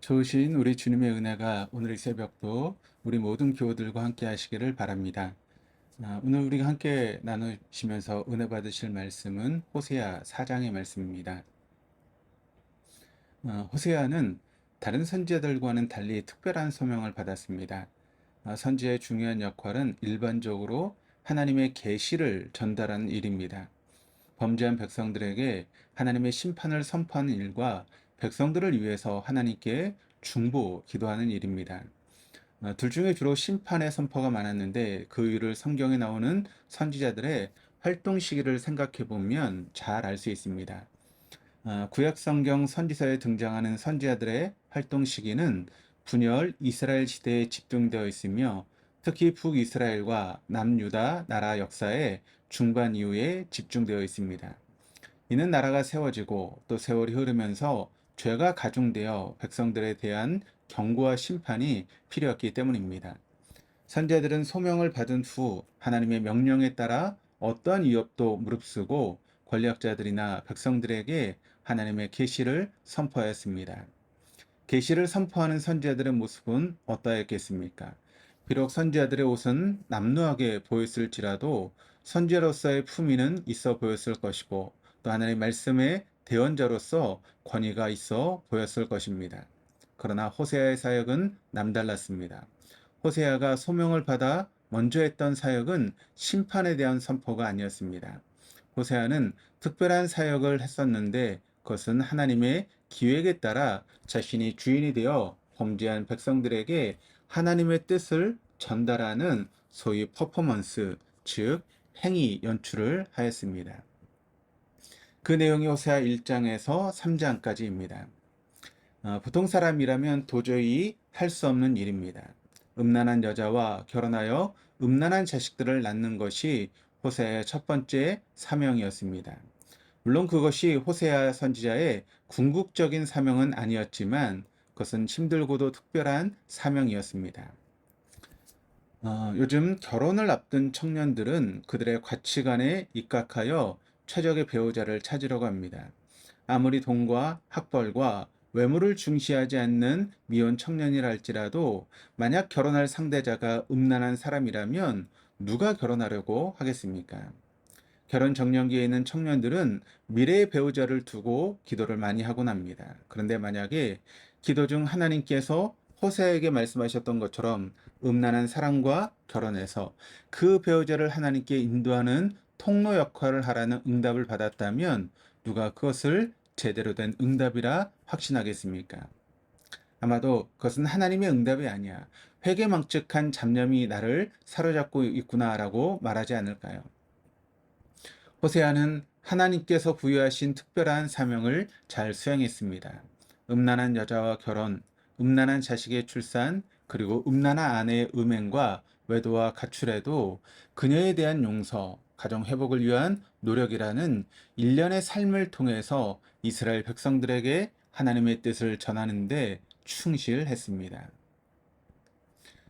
좋으신 우리 주님의 은혜가 오늘 이 새벽도 우리 모든 교우들과 함께 하시기를 바랍니다. 오늘 우리가 함께 나누시면서 은혜 받으실 말씀은 호세아 4장의 말씀입니다. 호세아는 다른 선지자들과는 달리 특별한 소명을 받았습니다. 선지자의 중요한 역할은 일반적으로 하나님의 계시를 전달하는 일입니다. 범죄한 백성들에게 하나님의 심판을 선포하는 일과 백성들을 위해서 하나님께 중보 기도하는 일입니다. 둘 중에 주로 심판의 선포가 많았는데 그 이유를 성경에 나오는 선지자들의 활동 시기를 생각해 보면 잘 알 수 있습니다. 구약 성경 선지서에 등장하는 선지자들의 활동 시기는 분열 이스라엘 시대에 집중되어 있으며 특히 북이스라엘과 남유다 나라 역사의 중반 이후에 집중되어 있습니다. 이는 나라가 세워지고 또 세월이 흐르면서 죄가 가중되어 백성들에 대한 경고와 심판이 필요했기 때문입니다. 선지자들은 소명을 받은 후 하나님의 명령에 따라 어떠한 위협도 무릅쓰고 권력자들이나 백성들에게 하나님의 계시를 선포하였습니다. 계시를 선포하는 선지자들의 모습은 어떠했겠습니까? 비록 선지자들의 옷은 남루하게 보였을지라도 선지자로서의 품위는 있어 보였을 것이고 또 하나님의 말씀의 대언자로서 권위가 있어 보였을 것입니다. 그러나 호세아의 사역은 남달랐습니다. 호세아가 소명을 받아 먼저 했던 사역은 심판에 대한 선포가 아니었습니다. 호세아는 특별한 사역을 했었는데 그것은 하나님의 기획에 따라 자신이 주인이 되어 범죄한 백성들에게 하나님의 뜻을 전달하는 소위 퍼포먼스, 즉 행위 연출을 하였습니다. 그 내용이 호세아 1장에서 3장까지입니다. 보통 사람이라면 도저히 할 수 없는 일입니다. 음란한 여자와 결혼하여 음란한 자식들을 낳는 것이 호세아의 첫 번째 사명이었습니다. 물론 그것이 호세아 선지자의 궁극적인 사명은 아니었지만 그것은 힘들고도 특별한 사명이었습니다. 요즘 결혼을 앞둔 청년들은 그들의 가치관에 입각하여 최적의 배우자를 찾으려고 합니다. 아무리 돈과 학벌과 외모를 중시하지 않는 미혼 청년이라 할지라도 만약 결혼할 상대자가 음란한 사람이라면 누가 결혼하려고 하겠습니까? 결혼 정년기에 있는 청년들은 미래의 배우자를 두고 기도를 많이 하곤 합니다. 그런데 만약에 기도 중 하나님께서 호세아에게 말씀하셨던 것처럼 음란한 사람과 결혼해서 그 배우자를 하나님께 인도하는 통로 역할을 하라는 응답을 받았다면 누가 그것을 제대로 된 응답이라 확신하겠습니까? 아마도 그것은 하나님의 응답이 아니야. 회개망측한 잡념이 나를 사로잡고 있구나라고 말하지 않을까요? 호세아는 하나님께서 부여하신 특별한 사명을 잘 수행했습니다. 음란한 여자와 결혼, 음란한 자식의 출산, 그리고 음란한 아내의 음행과 외도와 가출에도 그녀에 대한 용서, 가정 회복을 위한 노력이라는 일련의 삶을 통해서 이스라엘 백성들에게 하나님의 뜻을 전하는데 충실했습니다.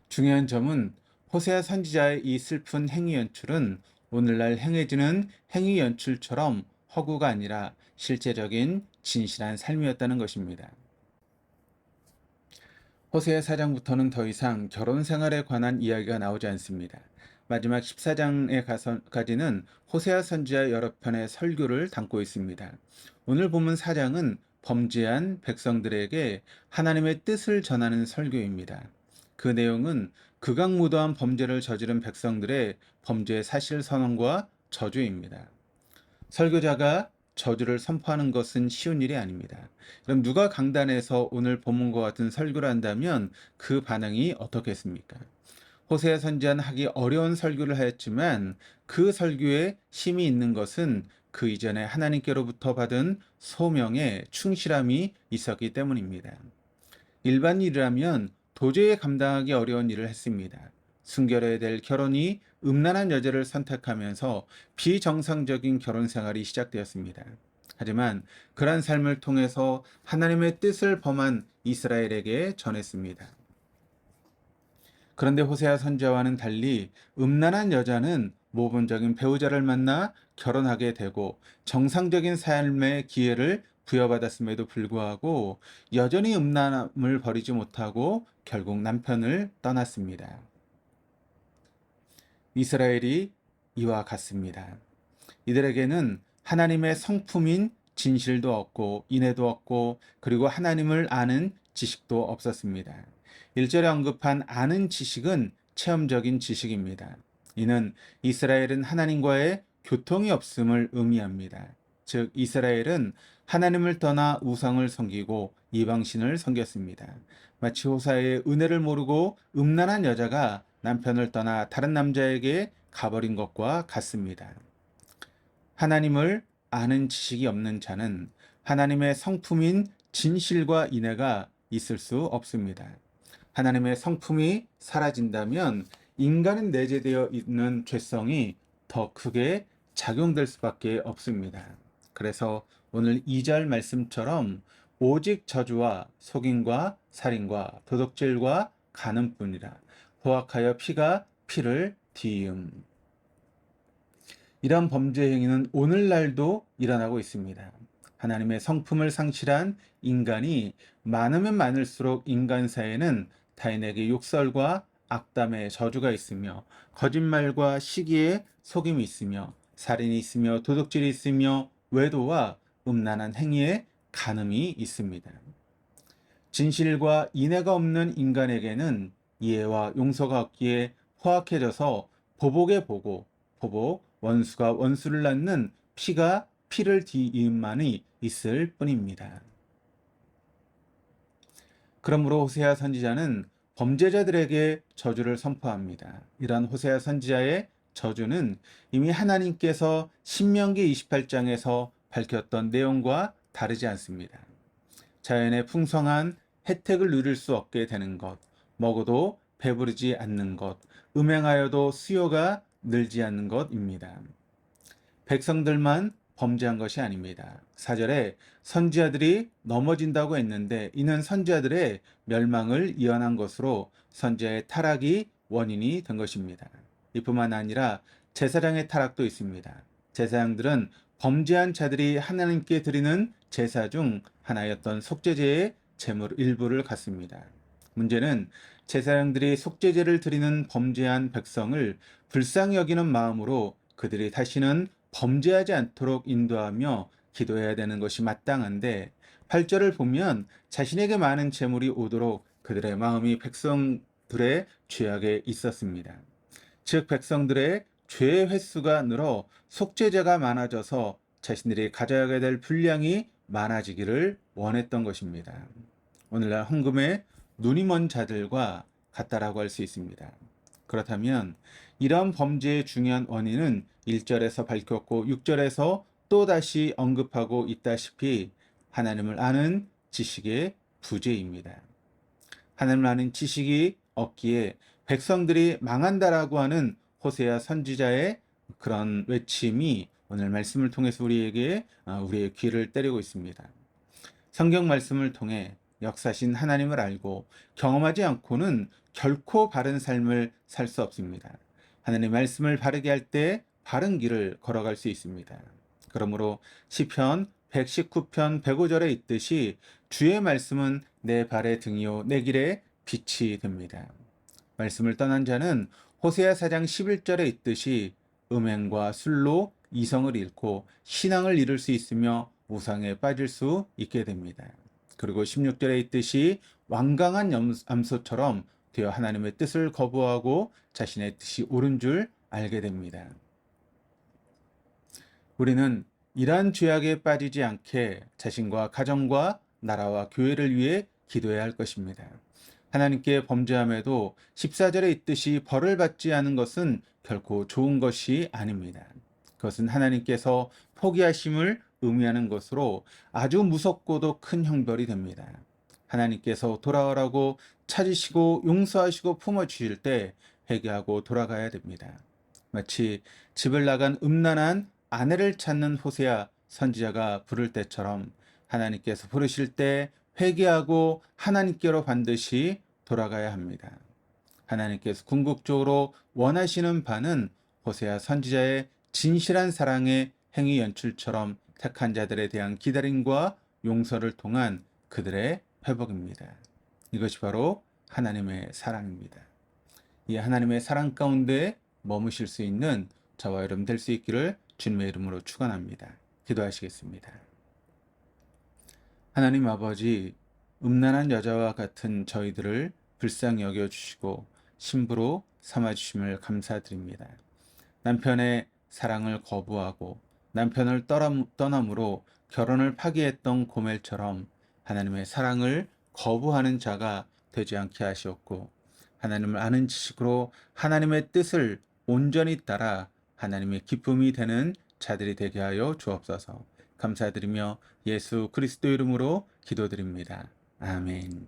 중요한 점은 호세아 선지자의 이 슬픈 행위 연출은 오늘날 행해지는 행위 연출처럼 허구가 아니라 실제적인 진실한 삶이었다는 것입니다. 호세아 4장부터는 더 이상 결혼 생활에 관한 이야기가 나오지 않습니다. 마지막 14장에까지는 호세아 선지자 여러 편의 설교를 담고 있습니다. 오늘 본문 4장은 범죄한 백성들에게 하나님의 뜻을 전하는 설교입니다. 그 내용은 극악무도한 범죄를 저지른 백성들의 범죄 사실 선언과 저주입니다. 설교자가 저주를 선포하는 것은 쉬운 일이 아닙니다. 그럼 누가 강단에서 오늘 본문과 같은 설교를 한다면 그 반응이 어떻겠습니까? 호세아 선지자는 하기 어려운 설교를 하였지만 그 설교에 힘이 있는 것은 그 이전에 하나님께로부터 받은 소명에 충실함이 있었기 때문입니다. 일반인이라면 도저히 감당하기 어려운 일을 했습니다. 순결해야 될 결혼이 음란한 여자를 선택하면서 비정상적인 결혼 생활이 시작되었습니다. 하지만 그러한 삶을 통해서 하나님의 뜻을 범한 이스라엘에게 전했습니다. 그런데 호세아 선지자와는 달리 음란한 여자는 모범적인 배우자를 만나 결혼하게 되고 정상적인 삶의 기회를 부여받았음에도 불구하고 여전히 음란함을 버리지 못하고 결국 남편을 떠났습니다. 이스라엘이 이와 같습니다. 이들에게는 하나님의 성품인 진실도 없고 인애도 없고 그리고 하나님을 아는 지식도 없었습니다. 1절에 언급한 아는 지식은 체험적인 지식입니다. 이는 이스라엘은 하나님과의 교통이 없음을 의미합니다. 즉 이스라엘은 하나님을 떠나 우상을 섬기고 이방신을 섬겼습니다. 마치 호사의 은혜를 모르고 음란한 여자가 남편을 떠나 다른 남자에게 가버린 것과 같습니다. 하나님을 아는 지식이 없는 자는 하나님의 성품인 진실과 인애가 있을 수 없습니다. 하나님의 성품이 사라진다면 인간은 내재되어 있는 죄성이 더 크게 작용될 수밖에 없습니다. 그래서 오늘 2절 말씀처럼 오직 저주와 속임과 살인과 도둑질과 간음뿐이라 포악하여 피가 피를 뒤이음. 이런 범죄 행위는 오늘날도 일어나고 있습니다. 하나님의 성품을 상실한 인간이 많으면 많을수록 인간 사이에는 타인에게 욕설과 악담의 저주가 있으며 거짓말과 시기에 속임이 있으며 살인이 있으며 도둑질이 있으며 외도와 음란한 행위에 간음이 있습니다. 진실과 인애가 없는 인간에게는 이해와 용서가 없기에 포악해져서 보복에 보고 보복, 원수가 원수를 낳는 피가 피를 뒤이음만이 있을 뿐입니다. 그러므로 호세아 선지자는 범죄자들에게 저주를 선포합니다. 이러한 호세아 선지자의 저주는 이미 하나님께서 신명기 28장에서 밝혔던 내용과 다르지 않습니다. 자연의 풍성한 혜택을 누릴 수 없게 되는 것, 먹어도 배부르지 않는 것, 음행하여도 수요가 늘지 않는 것입니다. 백성들만 범죄한 것이 아닙니다. 4절에 선지자들이 넘어진다고 했는데 이는 선지자들의 멸망을 예언한 것으로 선지자의 타락이 원인이 된 것입니다. 이뿐만 아니라 제사장의 타락도 있습니다. 제사장들은 범죄한 자들이 하나님께 드리는 제사 중 하나였던 속죄제의 제물 일부를 갖습니다. 문제는 제사장들이 속죄제를 드리는 범죄한 백성을 불쌍히 여기는 마음으로 그들이 다시는 범죄하지 않도록 인도하며 기도해야 되는 것이 마땅한데 8절을 보면 자신에게 많은 재물이 오도록 그들의 마음이 백성들의 죄악에 있었습니다. 즉 백성들의 죄의 횟수가 늘어 속죄제가 많아져서 자신들이 가져야 될 분량이 많아지기를 원했던 것입니다. 오늘날 헌금에 눈이 먼 자들과 같다라고 할 수 있습니다. 그렇다면 이러한 범죄의 중요한 원인은 1절에서 밝혔고 6절에서 또다시 언급하고 있다시피 하나님을 아는 지식의 부재입니다. 하나님을 아는 지식이 없기에 백성들이 망한다라고 하는 호세아 선지자의 그런 외침이 오늘 말씀을 통해서 우리에게 우리의 귀를 때리고 있습니다. 성경 말씀을 통해 역사신 하나님을 알고 경험하지 않고는 결코 바른 삶을 살 수 없습니다. 하나님의 말씀을 바르게 할 때 바른 길을 걸어갈 수 있습니다. 그러므로 시편 119편 105절에 있듯이 주의 말씀은 내 발의 등이요 내 길의 빛이 됩니다. 말씀을 떠난 자는 호세아 4장 11절에 있듯이 음행과 술로 이성을 잃고 신앙을 잃을 수 있으며 우상에 빠질 수 있게 됩니다. 그리고 16절에 있듯이 완강한 암소처럼 되어 하나님의 뜻을 거부하고 자신의 뜻이 옳은 줄 알게 됩니다. 우리는 이러한 죄악에 빠지지 않게 자신과 가정과 나라와 교회를 위해 기도해야 할 것입니다. 하나님께 범죄함에도 14절에 있듯이 벌을 받지 않은 것은 결코 좋은 것이 아닙니다. 그것은 하나님께서 포기하심을 의미하는 것으로 아주 무섭고도 큰 형벌이 됩니다. 하나님께서 돌아오라고 찾으시고 용서하시고 품어주실 때 회개하고 돌아가야 됩니다. 마치 집을 나간 음란한 아내를 찾는 호세아 선지자가 부를 때처럼 하나님께서 부르실 때 회개하고 하나님께로 반드시 돌아가야 합니다. 하나님께서 궁극적으로 원하시는 바는 호세아 선지자의 진실한 사랑의 행위 연출처럼 택한 자들에 대한 기다림과 용서를 통한 그들의 회복입니다. 이것이 바로 하나님의 사랑입니다. 이 하나님의 사랑 가운데 머무실 수 있는 저와 여러분 될 수 있기를 주님의 이름으로 축원합니다. 기도하시겠습니다. 하나님 아버지, 음란한 여자와 같은 저희들을 불쌍히 여겨주시고 신부로 삼아주심을 감사드립니다. 남편의 사랑을 거부하고 남편을 떠남으로 결혼을 파기했던 고멜처럼 하나님의 사랑을 거부하는 자가 되지 않게 하시옵고, 하나님을 아는 지식으로 하나님의 뜻을 온전히 따라 하나님의 기쁨이 되는 자들이 되게 하여 주옵소서. 감사드리며 예수 그리스도 이름으로 기도드립니다. 아멘.